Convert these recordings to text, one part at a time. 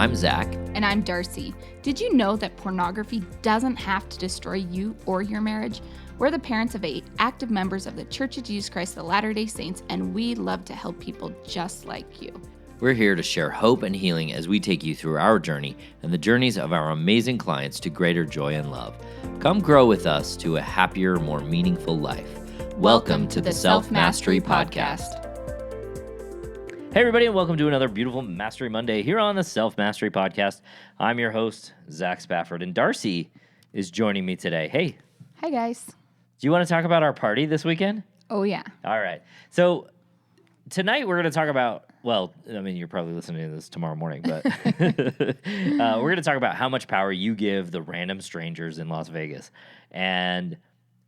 I'm Zach. And I'm Darcy. Did you know that pornography doesn't have to destroy you or your marriage? We're the parents of 8 active members of the Church of Jesus Christ of Latter-day Saints, and we love to help people just like you. We're here to share hope and healing as we take you through our journey and the journeys of our amazing clients to greater joy and love. Come grow with us to a happier, more meaningful life. Welcome to the Self-Mastery Podcast. Hey everybody, and welcome to another beautiful Mastery Monday here on the Self-Mastery Podcast. I'm your host, Zach Spafford, and Darcy is joining me today. Hey. Hi, guys. Do you want to talk about our party this weekend? Oh, yeah. All right. So tonight we're going to talk about, well, I mean, you're probably listening to this tomorrow morning, but we're going to talk about how much power you give the random strangers in Las Vegas. And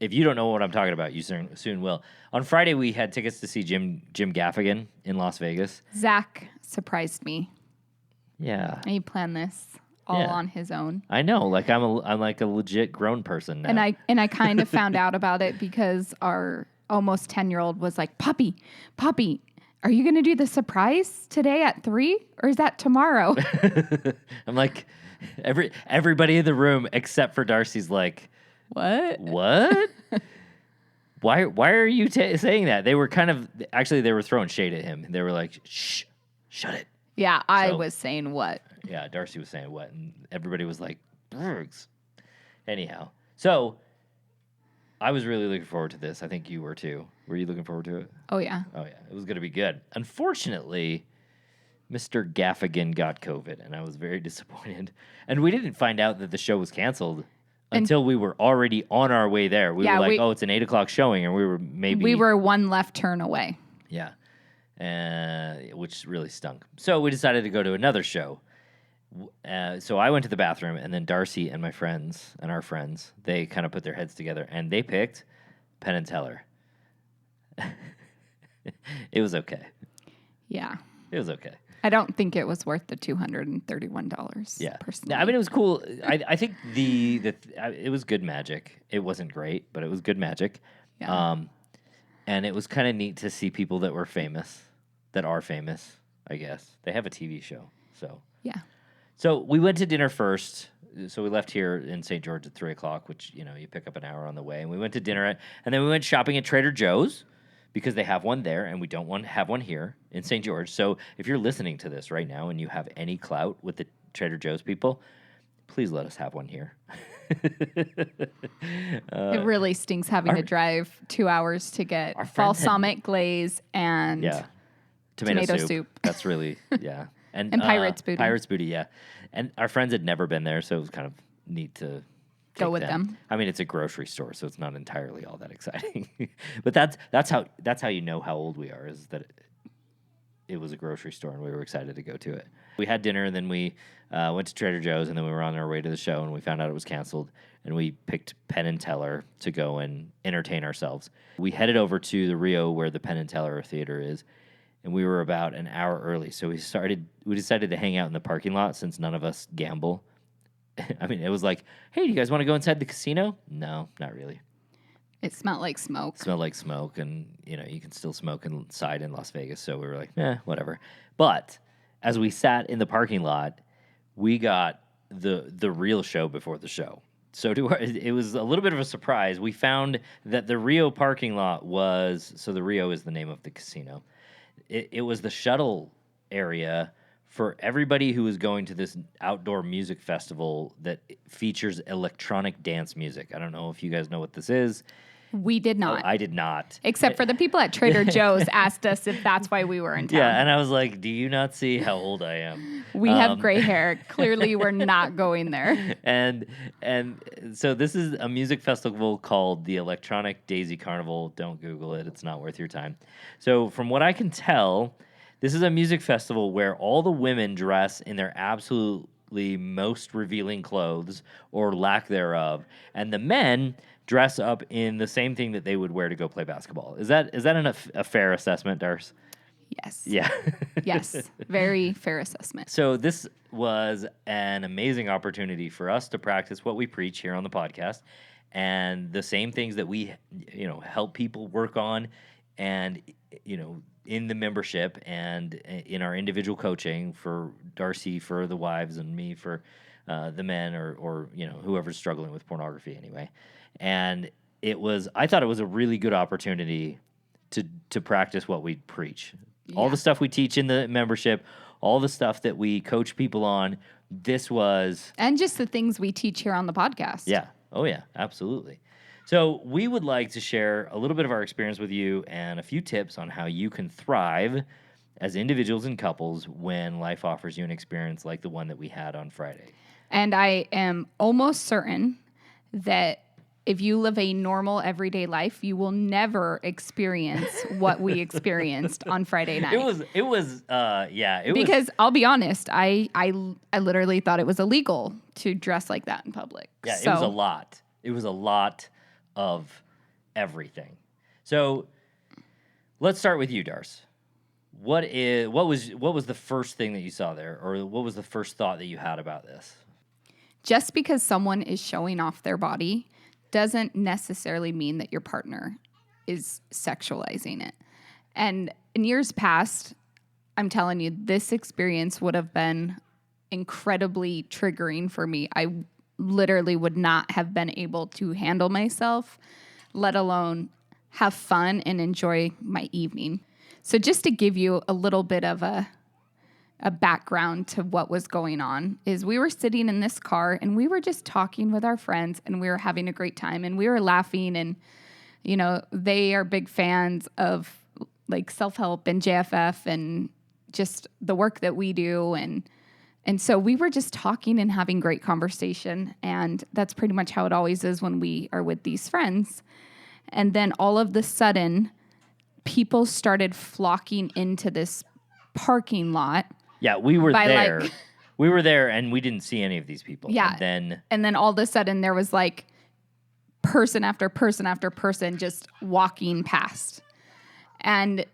if you don't know what I'm talking about, you soon will. On Friday, we had tickets to see Jim Gaffigan in Las Vegas. Zach surprised me. Yeah. And he planned this all on his own. I know. Like I'm like a legit grown person now. And I kind of found out about it because our almost 10-year-old was like, Poppy, are you going to do the surprise today at 3 or is that tomorrow? I'm like, everybody in the room except for Darcy's like, What? Why are you saying that? They were they were throwing shade at him. They were like, shh, shut it. Yeah, I was saying what? Yeah, Darcy was saying what, and everybody was like, Bergs. Anyhow, so I was really looking forward to this. I think you were too. Were you looking forward to it? Oh, yeah. Oh, yeah. It was going to be good. Unfortunately, Mr. Gaffigan got COVID, and I was very disappointed. And we didn't find out that the show was canceled until we were already on our way there. We were like, it's an 8 o'clock showing, and we were one left turn away. Yeah, which really stunk. So we decided to go to another show. So I went to the bathroom, and then Darcy and our friends, they kind of put their heads together, and they picked Penn and Teller. It was okay. Yeah. It was okay. I don't think it was worth the $231. Yeah, personally. I mean, it was cool. I think it was good magic. It wasn't great, but it was good magic. Yeah. And it was kind of neat to see people that are famous. I guess they have a TV show. So yeah. So we went to dinner first. So we left here in St. George at 3 o'clock, which you pick up an hour on the way. And we went to dinner and then we went shopping at Trader Joe's, because they have one there, and we don't want to have one here in St. George. So if you're listening to this right now and you have any clout with the Trader Joe's people, please let us have one here. It really stinks having to drive 2 hours to get balsamic glaze and tomato soup. That's really, yeah. And Pirate's Booty. Pirate's Booty, yeah. And our friends had never been there, so it was kind of neat to go with them. I mean, it's a grocery store, so it's not entirely all that exciting. But that's how you know how old we are, is that it was a grocery store and we were excited to go to it. We had dinner and then we went to Trader Joe's, and then we were on our way to the show and we found out it was canceled, and we picked Penn and Teller to go and entertain ourselves. We headed over to the Rio where the Penn and Teller Theater is, and we were about an hour early. So we decided to hang out in the parking lot since none of us gamble. I mean, it was like, hey, do you guys want to go inside the casino? No, not really. It smelled like smoke. And, you can still smoke inside in Las Vegas. So we were like, whatever. But as we sat in the parking lot, we got the real show before the show. So it was a little bit of a surprise. We found that the Rio parking lot the Rio is the name of the casino. It was the shuttle area for everybody who is going to this outdoor music festival that features electronic dance music. I don't know if you guys know what this is. We did not. Oh, I did not. Except for the people at Trader Joe's asked us if that's why we were in town. Yeah, and I was like, do you not see how old I am? We have gray hair. Clearly, we're not going there. And so this is a music festival called the Electronic Daisy Carnival. Don't Google it. It's not worth your time. So from what I can tell, this is a music festival where all the women dress in their absolutely most revealing clothes or lack thereof, and the men dress up in the same thing that they would wear to go play basketball. Is that a fair assessment, Darce? Yes. Yeah. Yes. Very fair assessment. So this was an amazing opportunity for us to practice what we preach here on the podcast, and the same things that we, help people work on, and, in the membership and in our individual coaching for Darcy for the wives and me for the men or whoever's struggling with pornography anyway. And I thought it was a really good opportunity to practice what we preach. Yeah. All the stuff we teach in the membership, all the stuff that we coach people on, and just the things we teach here on the podcast. Yeah. Oh yeah, absolutely. So we would like to share a little bit of our experience with you and a few tips on how you can thrive as individuals and couples when life offers you an experience like the one that we had on Friday. And I am almost certain that if you live a normal everyday life, you will never experience what we experienced on Friday night. It was because I'll be honest, I literally thought it was illegal to dress like that in public. Yeah, so. It was a lot. It was a lot of everything. So let's start with you, Darcy. What was the first thing that you saw there, or what was the first thought that you had about this? Just because someone is showing off their body doesn't necessarily mean that your partner is sexualizing it. And in years past, I'm telling you, this experience would have been incredibly triggering for me. I literally would not have been able to handle myself, let alone have fun and enjoy my evening. So just to give you a little bit of a background to what was going on is we were sitting in this car and we were just talking with our friends and we were having a great time and we were laughing and, they are big fans of like self-help and JFF and just the work that we do. And so we were just talking and having great conversation. And that's pretty much how it always is when we are with these friends. And then all of the sudden, people started flocking into this parking lot. Yeah, we were there. We were there, and we didn't see any of these people. Yeah, and then all of a sudden, there was like person after person after person just walking past. And,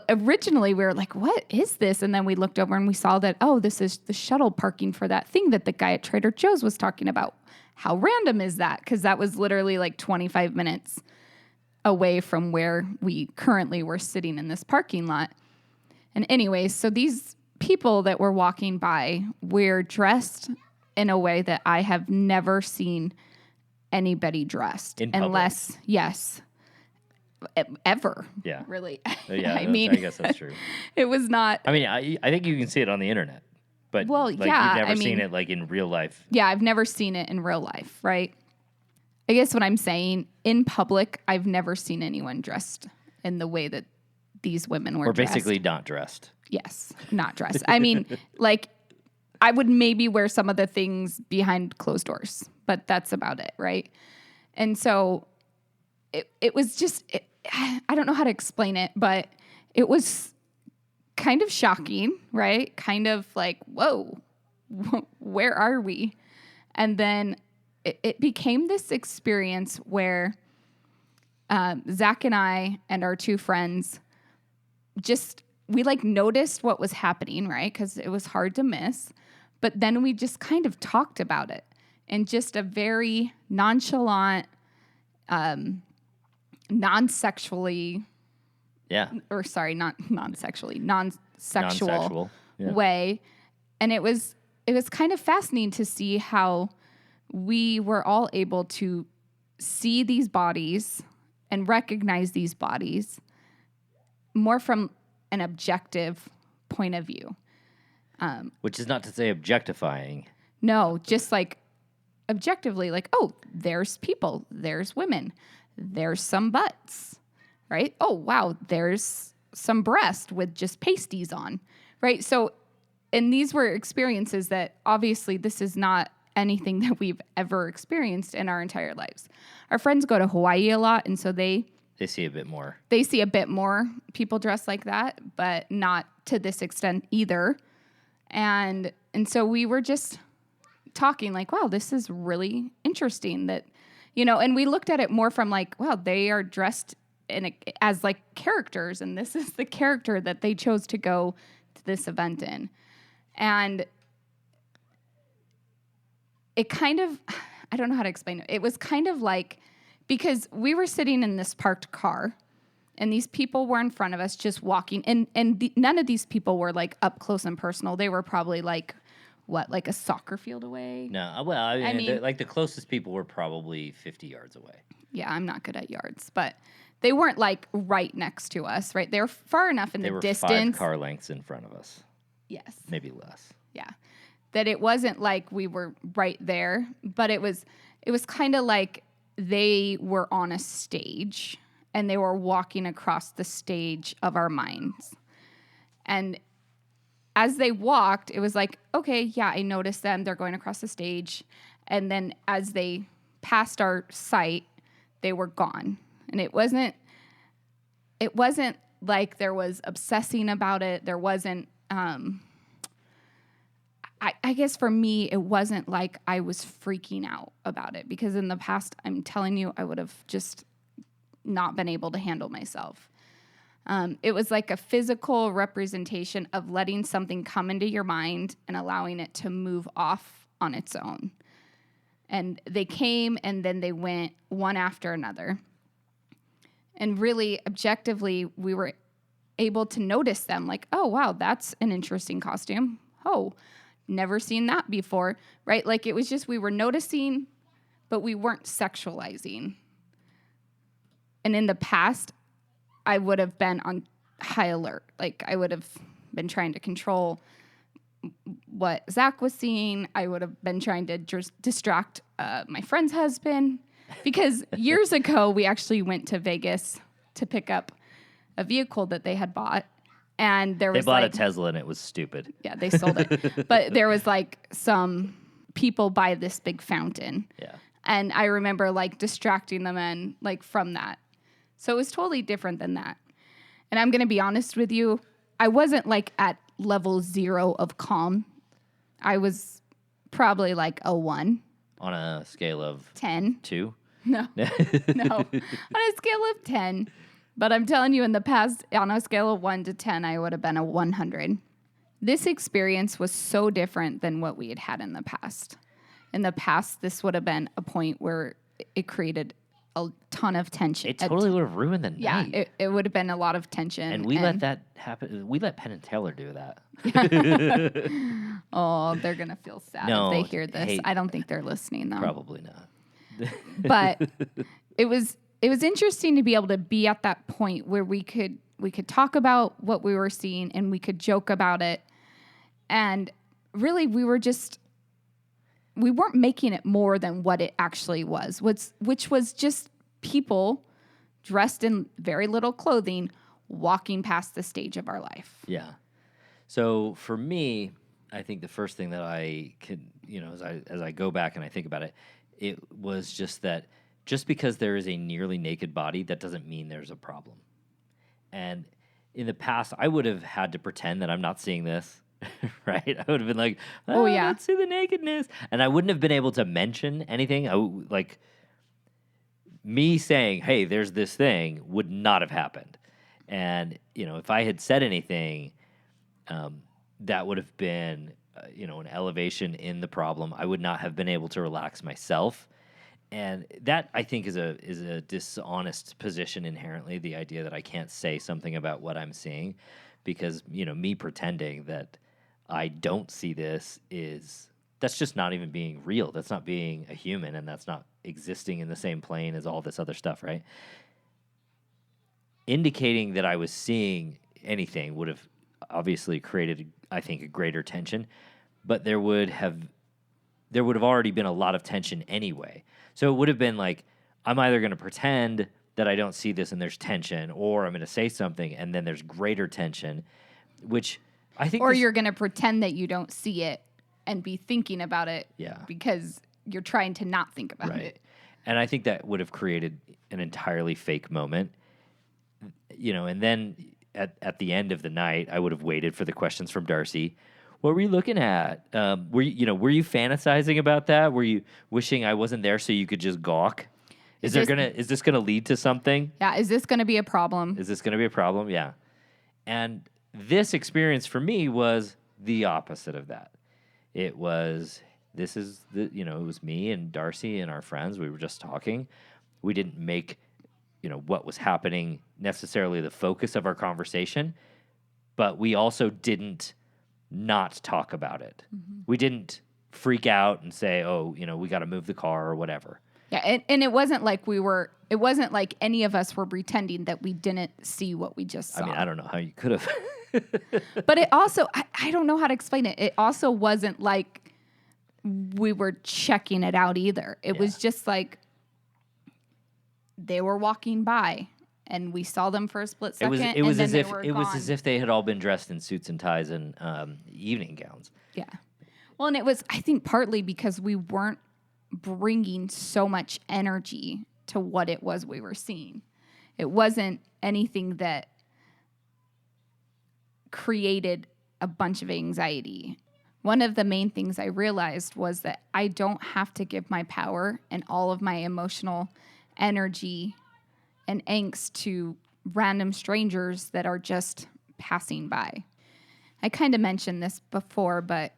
originally we were like, what is this? And then we looked over and we saw that, this is the shuttle parking for that thing that the guy at Trader Joe's was talking about. How random is that? Because that was literally like 25 minutes away from where we currently were sitting in this parking lot. And anyways, so these people that were walking by were dressed in a way that I have never seen anybody dressed. In public. Unless, yes, ever. Yeah. Really. Yeah, I guess that's true. It was not. I mean, I think you can see it on the internet. But you've never seen it like in real life. Yeah, I've never seen it in real life, right? I guess what I'm saying, in public, I've never seen anyone dressed in the way that these women were dressed. Or basically not dressed. Yes, not dressed. I mean, like, I would maybe wear some of the things behind closed doors, but that's about it, right? And so it was just, I don't know how to explain it, but it was kind of shocking, right? Kind of like, whoa, where are we? And then it became this experience where Zach and I and our two friends we like noticed what was happening, right? Because it was hard to miss. But then we just kind of talked about it in just a very nonchalant, non-sexually, non-sexual way. And it was kind of fascinating to see how we were all able to see these bodies and recognize these bodies more from an objective point of view. Which is not to say objectifying. No, just like objectively, like, oh, there's people, there's women, there's some butts, right? Oh, wow, there's some breast with just pasties on, right? So, and these were experiences that obviously this is not anything that we've ever experienced in our entire lives. Our friends go to Hawaii a lot, and so they see a bit more. They see a bit more people dressed like that, but not to this extent either. And so we were just talking like, wow, this is really interesting that, and we looked at it more from like, wow, they are dressed as like characters, and this is the character that they chose to go to this event in. And it kind of, I don't know how to explain it. It was kind of like, because we were sitting in this parked car And these people were in front of us just walking. And none of these people were like up close and personal. They were probably like, like a soccer field away? No, well, I mean the closest people were probably 50 yards away. Yeah, I'm not good at yards, but they weren't like right next to us, right? They were far enough in the distance. They were 5 car lengths in front of us. Yes. Maybe less. Yeah. That it wasn't like we were right there, but it was kind of like they were on a stage and they were walking across the stage of our minds. And as they walked, it was like, okay, yeah, I noticed them. They're going across the stage. And then as they passed our sight, they were gone. And it wasn't like there was obsessing about it. There wasn't, I guess for me, it wasn't like I was freaking out about it, because in the past, I'm telling you, I would have just not been able to handle myself. It was like a physical representation of letting something come into your mind and allowing it to move off on its own. And they came and then they went one after another. And really, objectively, we were able to notice them like, oh, wow, that's an interesting costume. Oh, never seen that before, right? Like it was just we were noticing, but we weren't sexualizing. And in the past, I would have been on high alert. Like I would have been trying to control what Zach was seeing. I would have been trying to distract my friend's husband, because years ago we actually went to Vegas to pick up a vehicle that they had bought, and they bought a Tesla and it was stupid. Yeah, they sold it, but there was like some people by this big fountain. Yeah, and I remember like distracting them and like from that. So it was totally different than that. And I'm going to be honest with you, I wasn't like at level 0 of calm. I was probably like a 1. On a scale of 10. 2? No. No. On a scale of 10. But I'm telling you, in the past, on a scale of 1 to 10, I would have been a 100. This experience was so different than what we had had in the past. In the past, this would have been a point where it created a ton of tension. It totally would have ruined the night. Yeah, it would have been a lot of tension. And we let that happen. We let Penn and Teller do that. Oh, they're going to feel sad if they hear this. I don't think they're listening, though. Probably not. But it was interesting to be able to be at that point where we could talk about what we were seeing and we could joke about it. And really, we weren't making it more than what it actually was, which was just people dressed in very little clothing walking past the stage of our life. Yeah. So for me, I think the first thing that I could, as I go back and I think about it, it was just that just because there is a nearly naked body, that doesn't mean there's a problem. And in the past, I would have had to pretend that I'm not seeing this. Right? I would have been like, oh yeah, let's see the nakedness. And I wouldn't have been able to mention anything. Like me saying, hey, there's this thing would not have happened. And, if I had said anything, that would have been, an elevation in the problem. I would not have been able to relax myself. And that, I think, is a dishonest position inherently, the idea that I can't say something about what I'm seeing, because, me pretending that I don't see this that's just not even being real. That's not being a human, and that's not existing in the same plane as all this other stuff, right? Indicating that I was seeing anything would have obviously created, I think, a greater tension, but there would have already been a lot of tension anyway. So it would have been like, I'm either going to pretend that I don't see this and there's tension, or I'm going to say something and then there's greater tension, which I think... Or you're going to pretend that you don't see it and be thinking about it because you're trying to not think about it. And I think that would have created an entirely fake moment. And then at the end of the night, I would have waited for the questions from Darcy. What were you looking at? Were you fantasizing about that? Were you wishing I wasn't there so you could just gawk? Is this gonna lead to something? Yeah. Is this gonna be a problem? Yeah. And this experience for me was the opposite of that. It was it was me and Darcy and our friends. We were just talking. We didn't make what was happening necessarily the focus of our conversation, but we also didn't not talk about it. We didn't freak out and say, oh, we got to move the car or whatever. Yeah, and it wasn't like it wasn't like any of us were pretending that we didn't see what we just saw. I mean, I don't know how you could have. But it also, I don't know how to explain it. It also wasn't like we were checking it out either. It was just like they were walking by and we saw them for a split second. It was as if they had all been dressed in suits and ties and evening gowns. Yeah. Well, and it was, I think, partly because we weren't bringing so much energy to what it was we were seeing. It wasn't anything that created a bunch of anxiety. One of the main things I realized was that I don't have to give my power and all of my emotional energy and angst to random strangers that are just passing by. I kind of mentioned this before, but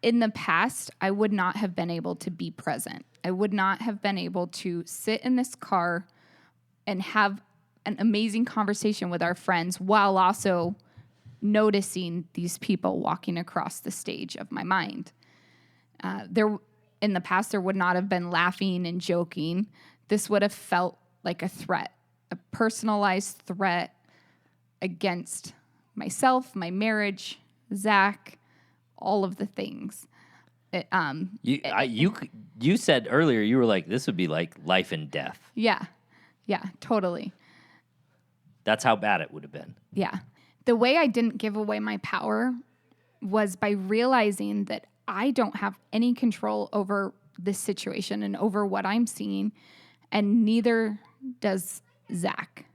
in the past, I would not have been able to be present. I would not have been able to sit in this car and have an amazing conversation with our friends while also noticing these people walking across the stage of my mind. In the past, there would not have been laughing and joking. This would have felt like a threat, a personalized threat against myself, my marriage, Zach, all of the things. You said earlier, you were like, this would be like life and death. Yeah, totally. That's how bad it would have been. Yeah. The way I didn't give away my power was by realizing that I don't have any control over this situation and over what I'm seeing, and neither does Zach.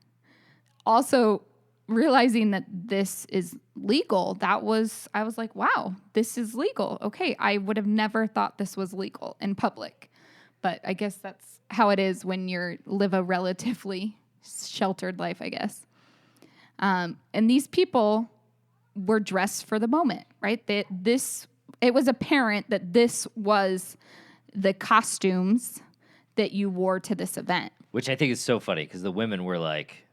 Also, realizing that this is legal, I was like, wow, this is legal. Okay, I would have never thought this was legal in public. But I guess that's how it is when you live a relatively sheltered life, I guess. And these people were dressed for the moment, right? It was apparent that this was the costumes that you wore to this event. Which I think is so funny because the women were like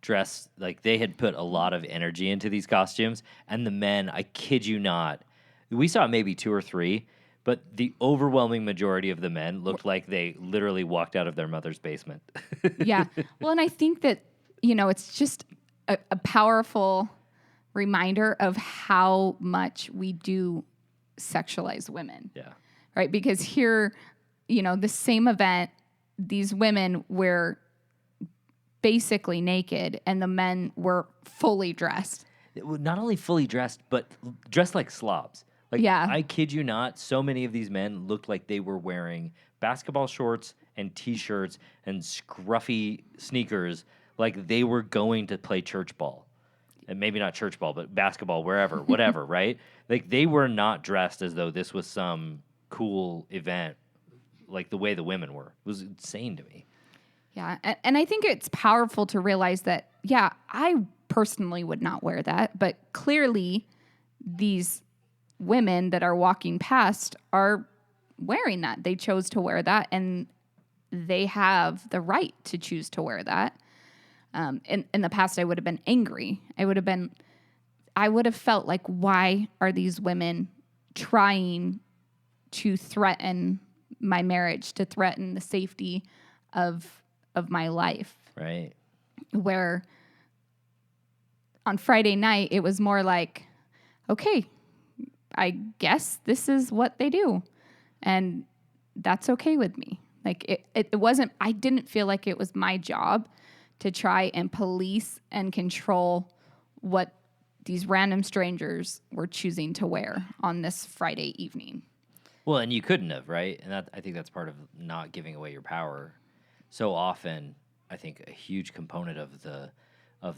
dressed, like they had put a lot of energy into these costumes. And the men, I kid you not, we saw maybe 2 or 3, but the overwhelming majority of the men looked like they literally walked out of their mother's basement. Yeah. Well, and I think that, it's just a powerful reminder of how much we do sexualize women. Yeah. Right? Because here, the same event, these women were basically naked and the men were fully dressed. Not only fully dressed, but dressed like slobs. Like, yeah. I kid you not, so many of these men looked like they were wearing basketball shorts and T-shirts and scruffy sneakers, like they were going to play church ball. And maybe not church ball, but basketball, wherever, whatever, right? Like, they were not dressed as though this was some cool event, like the way the women were. It was insane to me. Yeah, and I think it's powerful to realize that, yeah, I personally would not wear that, but clearly these women that are walking past are wearing that. They chose to wear that, and they have the right to choose to wear that. In the past, I would have been angry. I would have felt like, why are these women trying to threaten my marriage, to threaten the safety of my life? Right. Where on Friday night, it was more like, okay, I guess this is what they do. And that's okay with me. Like, it wasn't, I didn't feel like it was my job to try and police and control what these random strangers were choosing to wear on this Friday evening. Well, and you couldn't have, right? And I think that's part of not giving away your power. So often, I think a huge component of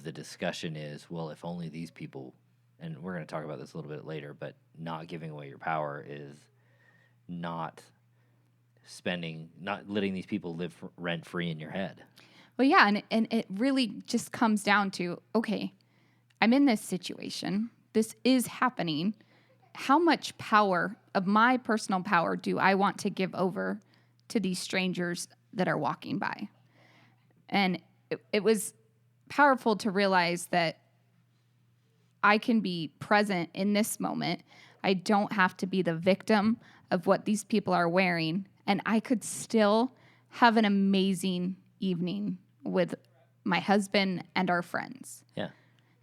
the discussion is, well, if only these people, and we're going to talk about this a little bit later, but not giving away your power is not letting these people live rent-free in your head. Well, yeah, and it really just comes down to, okay, I'm in this situation. This is happening. How much power of my personal power do I want to give over to these strangers that are walking by? And it was powerful to realize that I can be present in this moment. I don't have to be the victim of what these people are wearing. And I could still have an amazing evening with my husband and our friends. Yeah.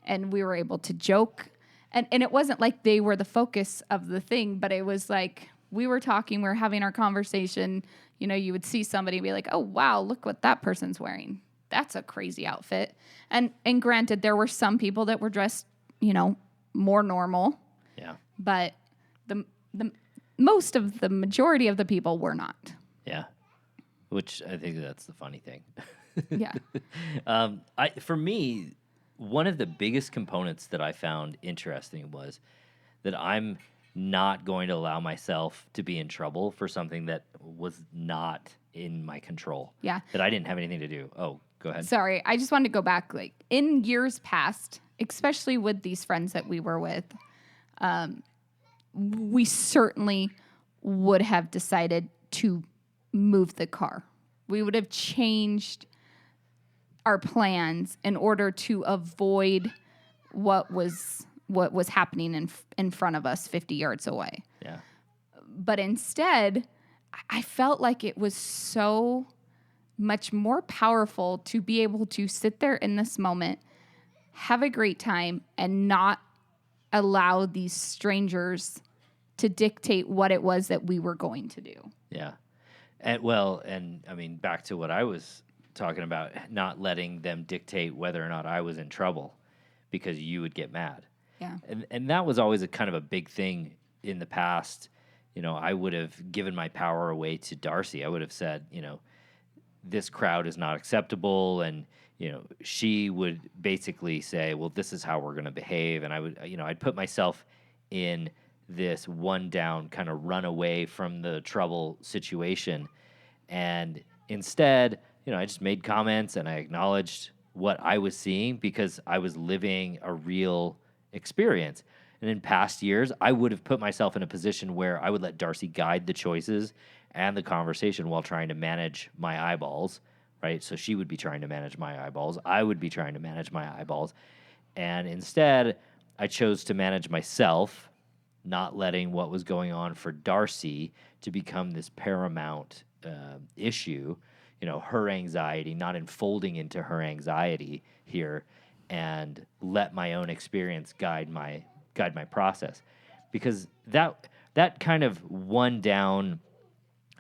And we were able to joke. And it wasn't like they were the focus of the thing, but it was like we were talking, we were having our conversation. You know, you would see somebody be like, oh, wow, look what that person's wearing. That's a crazy outfit. And granted, there were some people that were dressed, you know, more normal. Yeah. But the majority of the people were not. Yeah. Which I think that's the funny thing. Yeah. For me, one of the biggest components that I found interesting was that I'm not going to allow myself to be in trouble for something that was not in my control. Yeah. That I didn't have anything to do. Oh, go ahead. Sorry, I just wanted to go back. Like in years past, especially with these friends that we were with, we certainly would have decided to move the car. We would have changed our plans in order to avoid what was happening in front of us 50 yards away. Yeah. But instead, I felt like it was so much more powerful to be able to sit there in this moment, have a great time, and not allow these strangers to dictate what it was that we were going to do. Yeah. And I mean, back to what I was talking about, not letting them dictate whether or not I was in trouble because you would get mad. Yeah. And that was always a kind of a big thing in the past. You know, I would have given my power away to Darcy. I would have said, you know, this crowd is not acceptable. And, you know, she would basically say, well, this is how we're going to behave. And I would, you know, I'd put myself in this one down kind of run away from the trouble situation. And instead, you know, I just made comments and I acknowledged what I was seeing because I was living a real experience. And in past years, I would have put myself in a position where I would let Darcy guide the choices and the conversation while trying to manage my eyeballs, right? So she would be trying to manage my eyeballs. I would be trying to manage my eyeballs. And instead, I chose to manage myself, not letting what was going on for Darcy to become this paramount issue. You know, her anxiety, not enfolding into her anxiety here, and let my own experience guide my process. Because that kind of one down,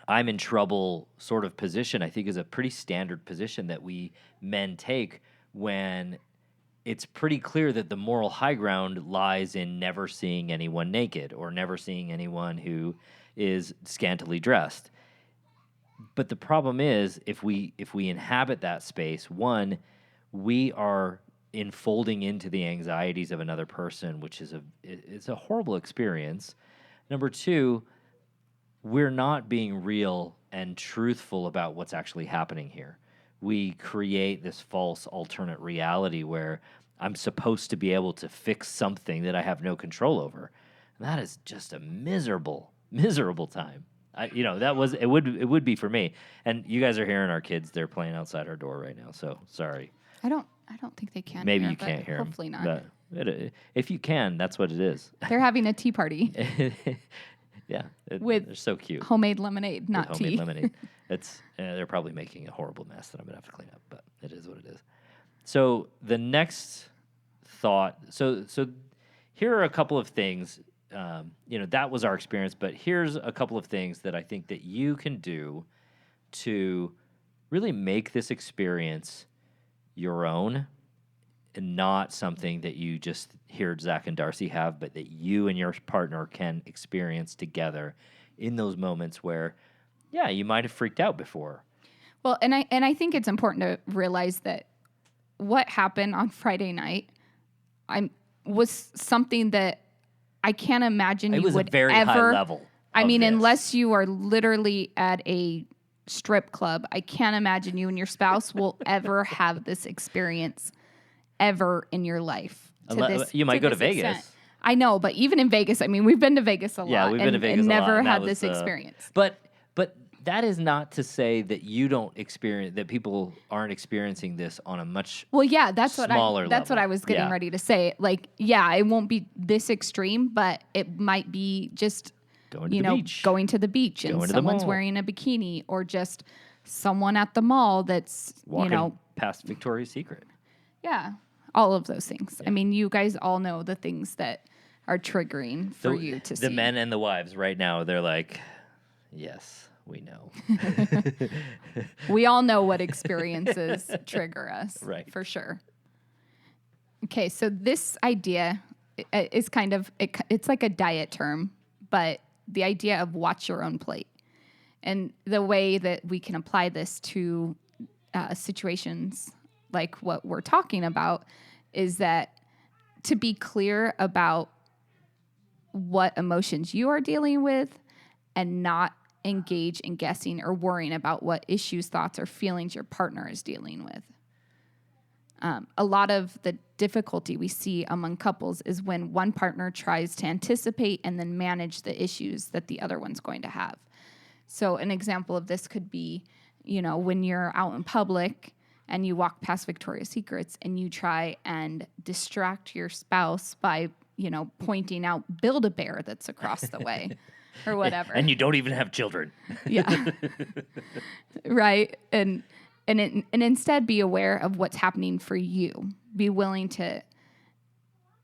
I'm in trouble sort of position, I think is a pretty standard position that we men take when it's pretty clear that the moral high ground lies in never seeing anyone naked or never seeing anyone who is scantily dressed. But the problem is, if we inhabit that space, one, we are enfolding into the anxieties of another person, which is it's a horrible experience. Number two, we're not being real and truthful about what's actually happening here. We create this false alternate reality where I'm supposed to be able to fix something that I have no control over. And that is just a miserable, miserable time. It would be for me. And you guys are hearing our kids. They're playing outside our door right now. So sorry. I don't think they can. Maybe hear, you can't hear them. Hopefully not. If you can, that's what it is. They're having a tea party. Yeah, with they're so cute. Homemade lemonade, not with tea. Homemade lemonade. They're probably making a horrible mess that I'm gonna have to clean up, but it is what it is. So the next thought. So here are a couple of things. That was our experience, but here's a couple of things that I think that you can do to really make this experience your own and not something that you just hear Zach and Darcy have, but that you and your partner can experience together in those moments where, yeah, you might have freaked out before. Well, and I think it's important to realize that what happened on Friday night was something that I can't imagine you would ever. It was a very high level. I mean, unless you are literally at a strip club, I can't imagine you and your spouse will ever have this experience ever in your life. You might go to Vegas. Extent. I know, but even in Vegas, I mean, we've been to Vegas a lot. Yeah, we've been to Vegas and a lot. never And had this experience. But that is not to say that you don't experience, that people aren't experiencing this on a much Well, yeah, that's what smaller that's what level. I was getting Yeah. ready to say. Like, yeah, it won't be this extreme, but it might be just Going to the beach. going to the beach and Going to the someone's mall. wearing a bikini, or just someone at the mall that's walking past Victoria's Secret. yeah, all of those things. I mean, you guys all know the things that are triggering for you to see. The men and the wives right now, they're like, yes, we know. We all know what experiences trigger us, Right. for sure. Okay, so this idea is kind of, it's like a diet term, but the idea of watch your own plate. And the way that we can apply this to situations like what we're talking about is that to be clear about what emotions you are dealing with and not engage in guessing or worrying about what issues, thoughts, or feelings your partner is dealing with. A lot of the difficulty we see among couples is when one partner tries to anticipate and then manage the issues that the other one's going to have. So an example of this could be, when you're out in public and you walk past Victoria's Secrets and you try and distract your spouse by, pointing out Build-A-Bear that's across the way or whatever. And you don't even have children. Yeah. Right. And instead be aware of what's happening for you. Be willing to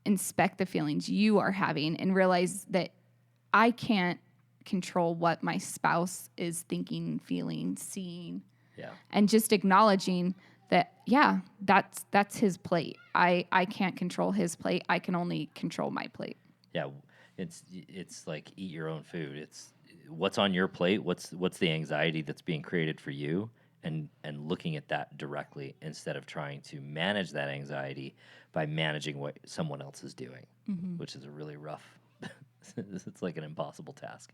inspect the feelings you are having and realize that I can't control what my spouse is thinking, feeling, seeing. Yeah. And just acknowledging that, yeah, that's his plate. I can't control his plate. I can only control my plate. Yeah. It's like eat your own food. It's what's on your plate. What's the anxiety that's being created for you, and looking at that directly instead of trying to manage that anxiety by managing what someone else is doing, which is a really rough. It's like an impossible task.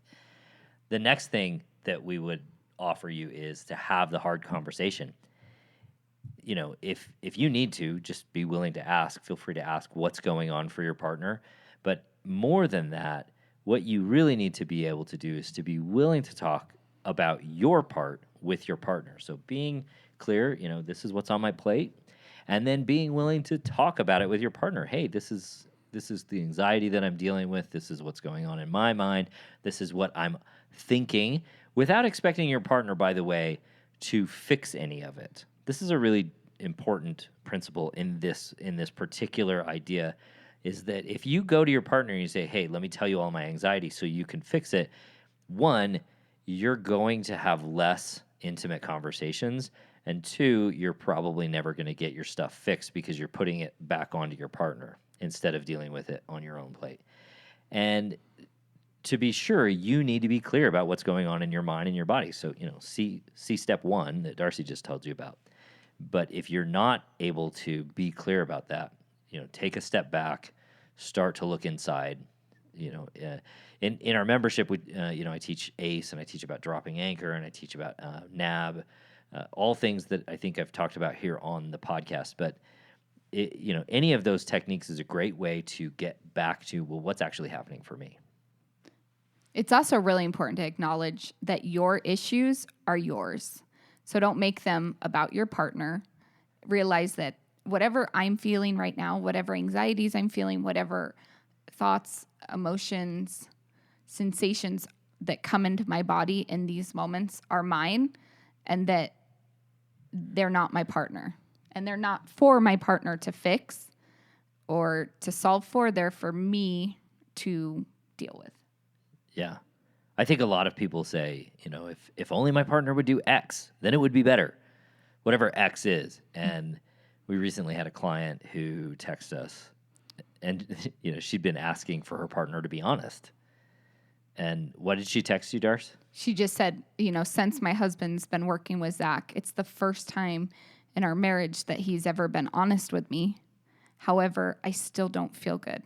The next thing that we would offer you is to have the hard conversation. If you need to, just be willing to ask. Feel free to ask what's going on for your partner. But more than that, what you really need to be able to do is to be willing to talk about your part with your partner. So being clear, this is what's on my plate, and then being willing to talk about it with your partner. Hey, this is the anxiety that I'm dealing with. This is what's going on in my mind. This is what I'm thinking, without expecting your partner, by the way, to fix any of it. This is a really important principle in this particular idea, is that if you go to your partner and you say, hey, let me tell you all my anxiety so you can fix it, one, you're going to have less intimate conversations, and two, you're probably never going to get your stuff fixed because you're putting it back onto your partner instead of dealing with it on your own plate. And to be sure, you need to be clear about what's going on in your mind and your body. So, see step one that Darcy just told you about. But if you're not able to be clear about that, take a step back, start to look inside. In our membership, we, I teach ACE, and I teach about dropping anchor, and I teach about NAB, all things that I think I've talked about here on the podcast. But any of those techniques is a great way to get back to, well, what's actually happening for me. It's also really important to acknowledge that your issues are yours. So don't make them about your partner. Realize that whatever I'm feeling right now, whatever anxieties I'm feeling, whatever thoughts, emotions, sensations that come into my body in these moments are mine, and that they're not my partner. And they're not for my partner to fix or to solve for. They're for me to deal with. Yeah. I think a lot of people say, if only my partner would do X, then it would be better, whatever X is. And we recently had a client who texted us, and she'd been asking for her partner to be honest. And what did she text you, Darce? She just said, since my husband's been working with Zach, it's the first time in our marriage that he's ever been honest with me. However, I still don't feel good.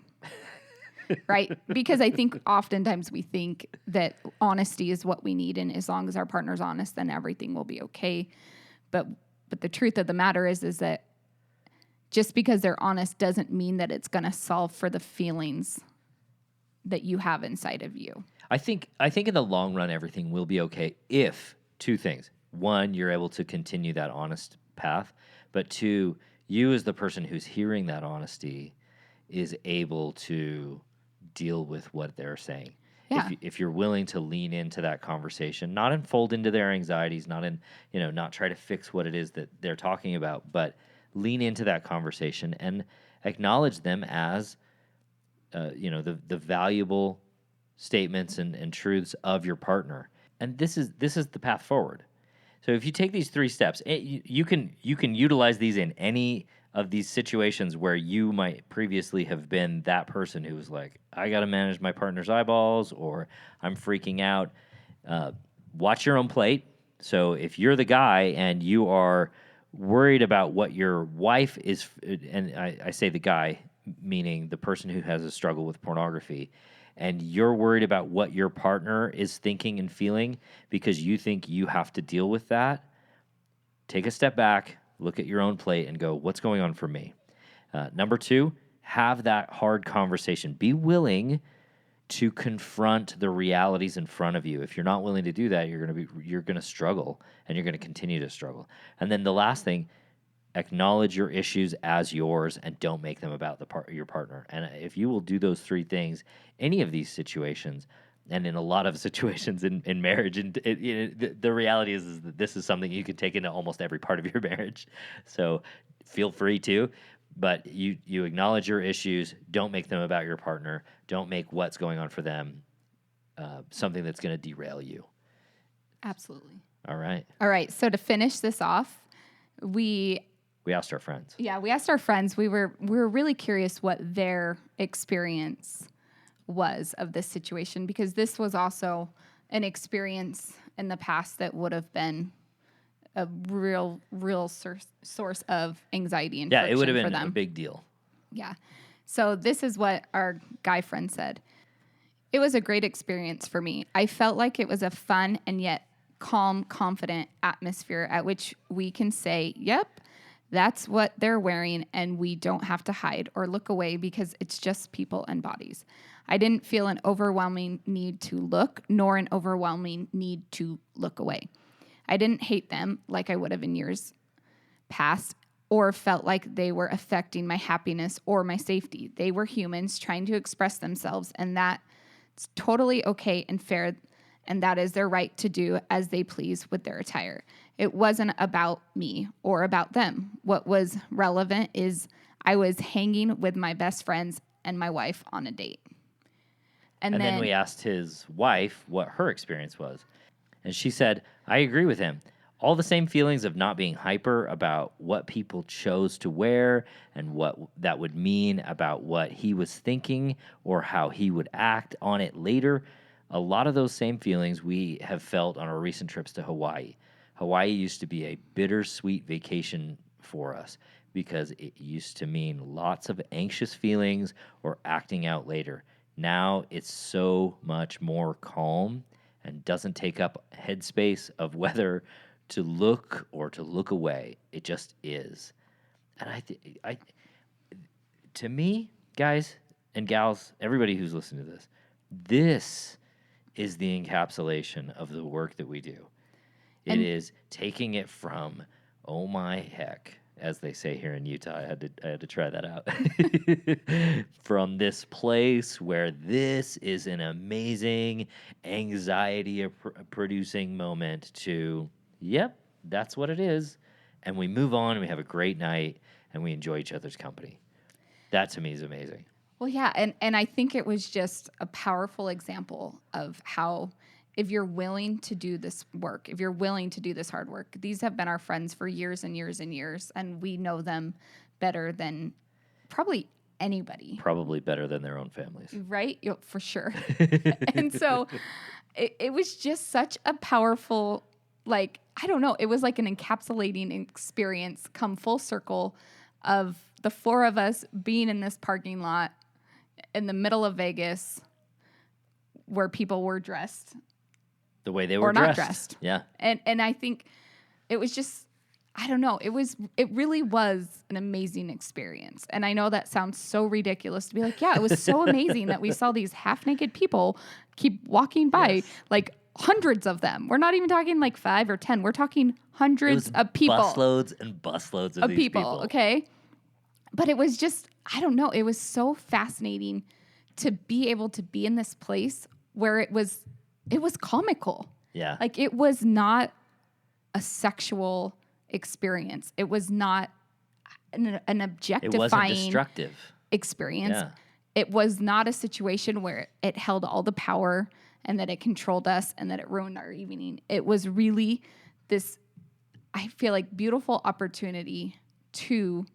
Right? Because I think oftentimes we think that honesty is what we need, and as long as our partner's honest, then everything will be okay. But the truth of the matter is that just because they're honest doesn't mean that it's going to solve for the feelings that you have inside of you. I think in the long run, everything will be okay if two things. One, you're able to continue that honest path, but two, you as the person who's hearing that honesty is able to deal with what they're saying. Yeah. If you're willing to lean into that conversation, not unfold into their anxieties, not try to fix what it is that they're talking about, but lean into that conversation and acknowledge them as, the valuable statements and truths of your partner. And this is the path forward. So if you take these 3 steps, you can utilize these in any of these situations where you might previously have been that person who was like, I got to manage my partner's eyeballs, or I'm freaking out. Watch your own plate. So if you're the guy and you are worried about what your wife is, and I say the guy, meaning the person who has a struggle with pornography, and you're worried about what your partner is thinking and feeling because you think you have to deal with that, take a step back, look at your own plate, and go, what's going on for me? Number 2, have that hard conversation. Be willing to confront the realities in front of you. If you're not willing to do that, you're going to struggle, and you're going to continue to struggle. And then the last thing, acknowledge your issues as yours and don't make them about your partner. And if you will do those 3 things, any of these situations, and in a lot of situations in marriage, and the reality is that this is something you can take into almost every part of your marriage. So feel free to, but you acknowledge your issues, don't make them about your partner, don't make what's going on for them something that's going to derail you. Absolutely. All right. All right. So to finish this off, we asked our friends. Yeah, we asked our friends. We were really curious what their experience was of this situation, because this was also an experience in the past that would have been a real source of anxiety and friction it would have for been them. a big deal. Yeah. So this is what our guy friend said. It was a great experience for me. I felt like it was a fun and yet calm, confident atmosphere at which we can say, yep, that's what they're wearing, and we don't have to hide or look away because it's just people and bodies. I didn't feel an overwhelming need to look, nor an overwhelming need to look away. I didn't hate them like I would have in years past, or felt like they were affecting my happiness or my safety. They were humans trying to express themselves, and that's totally okay and fair, and that is their right to do as they please with their attire. It wasn't about me or about them. What was relevant is I was hanging with my best friends and my wife on a date. And then we asked his wife what her experience was. And she said, I agree with him. All the same feelings of not being hyper about what people chose to wear and what that would mean about what he was thinking or how he would act on it later. A lot of those same feelings we have felt on our recent trips to Hawaii. Hawaii used to be a bittersweet vacation for us because it used to mean lots of anxious feelings or acting out later. Now it's so much more calm and doesn't take up headspace of whether to look or to look away. It just is. And to me, guys and gals, everybody who's listening to this is the encapsulation of the work that we do. It is taking it from, oh my heck, as they say here in Utah. I had to try that out. From this place where this is an amazing anxiety-producing moment to, yep, that's what it is. And we move on, and we have a great night, and we enjoy each other's company. That, to me, is amazing. Well, yeah, and I think it was just a powerful example of how, if you're willing to do this work, if you're willing to do this hard work, these have been our friends for years and years and years, and we know them better than probably anybody. Probably better than their own families. Right? For sure. And so it was just such a powerful, I don't know, it was like an encapsulating experience come full circle of the 4 of us being in this parking lot in the middle of Vegas where people were dressed the way they were or dressed. not dressed. Yeah. And I think it was just, I don't know, it really was an amazing experience. And I know that sounds so ridiculous to be like, yeah, it was so amazing that we saw these half naked people keep walking by, Yes. hundreds of them. We're not even talking like 5 or 10. We're talking hundreds of people. Busloads and busloads of these people. Okay. But it was just, I don't know. It was so fascinating to be able to be in this place where it was comical. Yeah. Like it was not a sexual experience. It was not an objectifying It wasn't destructive experience. Yeah. It was not a situation where it held all the power and that it controlled us and that it ruined our evening. It was really this, I feel like, beautiful opportunity to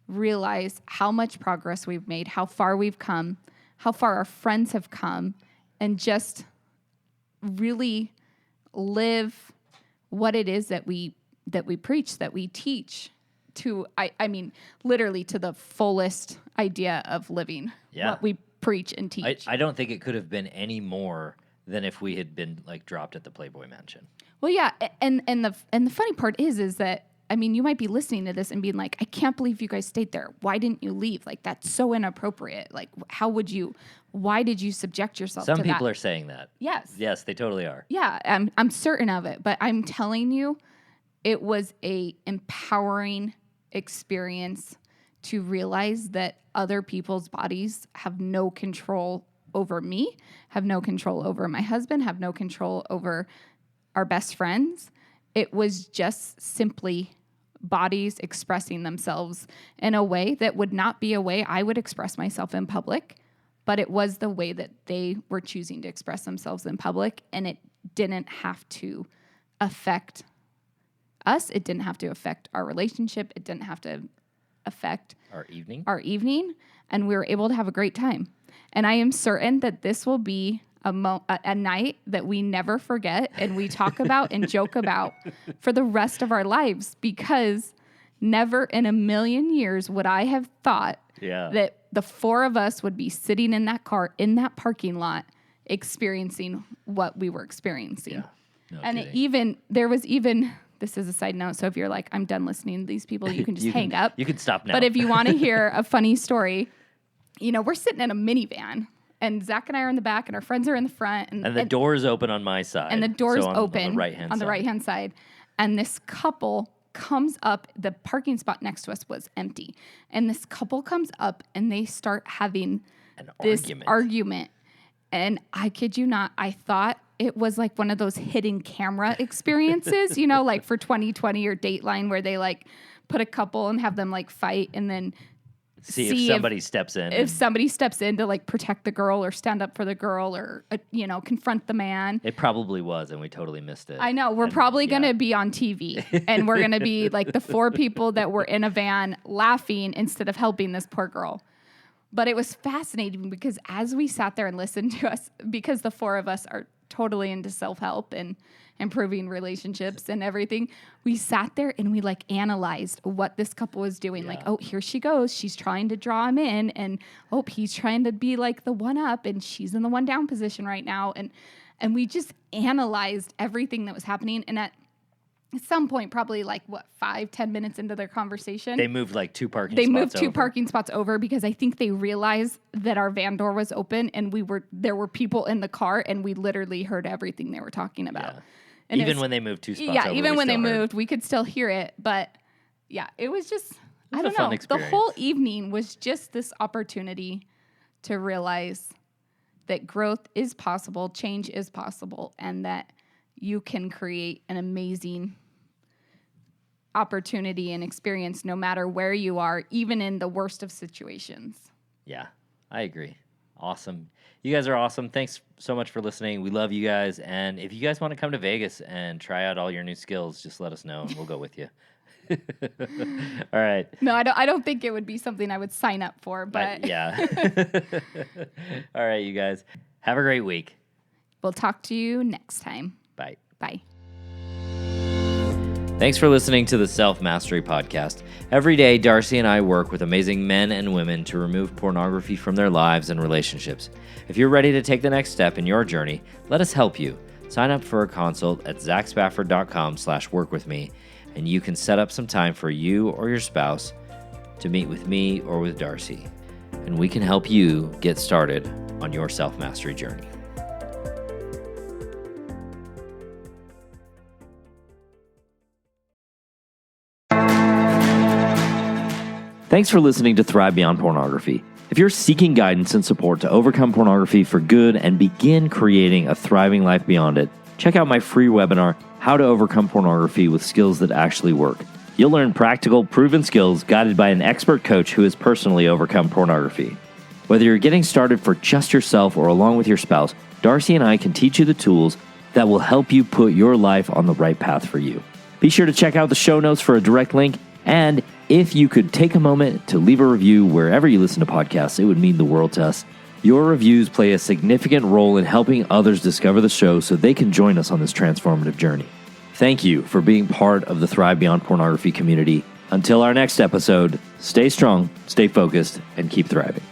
realize how much progress we've made, how far we've come, how far our friends have come, and just really live what it is that we preach, that we teach to, I mean, literally to the fullest idea of living what we preach and teach. I don't think it could have been any more than if we had been like dropped at the Playboy Mansion. Well, yeah, and the funny part is that, I mean, you might be listening to this and being like, I can't believe you guys stayed there. Why didn't you leave? Like, that's so inappropriate. Like, why did you subject yourself to that? Some people are saying that. Yes. Yes, they totally are. Yeah, I'm certain of it. But I'm telling you, it was a empowering experience to realize that other people's bodies have no control over me, have no control over my husband, have no control over our best friends. It was just simply bodies expressing themselves in a way that would not be a way I would express myself in public, but it was the way that they were choosing to express themselves in public, and it didn't have to affect us. It didn't have to affect our relationship. It didn't have to affect our evening, and we were able to have a great time. And I am certain that this will be a night that we never forget and we talk about and joke about for the rest of our lives, because never in a million years would I have thought that the 4 of us would be sitting in that car in that parking lot experiencing what we were experiencing. Yeah. No and kidding. This is a side note, so if you're like, I'm done listening to these people, you can just hang up. You can stop now. But if you want to hear a funny story, we're sitting in a minivan, and Zach and I are in the back, and our friends are in the front. And the door's open on my side. And the door's open on the right-hand on the right-hand side. And this couple comes up. The parking spot next to us was empty. And this couple comes up, and they start having this argument. And I kid you not, I thought it was like one of those hidden camera experiences, like for 2020 or Dateline, where they like put a couple and have them like fight and then see if somebody steps in. If somebody steps in to like protect the girl or stand up for the girl or, confront the man. It probably was, and we totally missed it. I know. We're probably going to be on TV, and we're going to be like the 4 people that were in a van laughing instead of helping this poor girl. But it was fascinating because as we sat there and listened to us, because the 4 of us are totally into self-help and improving relationships and everything, we sat there and we like analyzed what this couple was doing. Like, oh, here she goes. She's trying to draw him in, and oh, he's trying to be like the one up, and she's in the one down position right now. And we just analyzed everything that was happening. And at some point, probably like 5-10 minutes into their conversation, they moved like 2 parking spots. They moved 2 parking spots over because I think they realized that our van door was open and there were people in the car, and we literally heard everything they were talking about. Yeah. And even when they moved 2 spots over. Yeah, even when they moved, we could still hear it. But yeah, it was just, I don't know. The whole evening was just this opportunity to realize that growth is possible, change is possible, and that you can create an amazing opportunity and experience no matter where you are, even in the worst of situations. Yeah, I agree. Awesome. You guys are awesome. Thanks so much for listening. We love you guys. And if you guys want to come to Vegas and try out all your new skills, just let us know and we'll go with you. All right. No, I don't think it would be something I would sign up for, but yeah. All right, you guys. Have a great week. We'll talk to you next time. Bye. Bye. Thanks for listening to the Self Mastery Podcast. Every day, Darcy and I work with amazing men and women to remove pornography from their lives and relationships. If you're ready to take the next step in your journey, let us help you. Sign up for a consult at zachspafford.com/workwithme, and you can set up some time for you or your spouse to meet with me or with Darcy, and we can help you get started on your self-mastery journey. Thanks for listening to Thrive Beyond Pornography. If you're seeking guidance and support to overcome pornography for good and begin creating a thriving life beyond it, check out my free webinar, How to Overcome Pornography with Skills That Actually Work. You'll learn practical, proven skills guided by an expert coach who has personally overcome pornography. Whether you're getting started for just yourself or along with your spouse, Darcy and I can teach you the tools that will help you put your life on the right path for you. Be sure to check out the show notes for a direct link, and if you could take a moment to leave a review wherever you listen to podcasts, it would mean the world to us. Your reviews play a significant role in helping others discover the show so they can join us on this transformative journey. Thank you for being part of the Thrive Beyond Pornography community. Until our next episode, stay strong, stay focused, and keep thriving.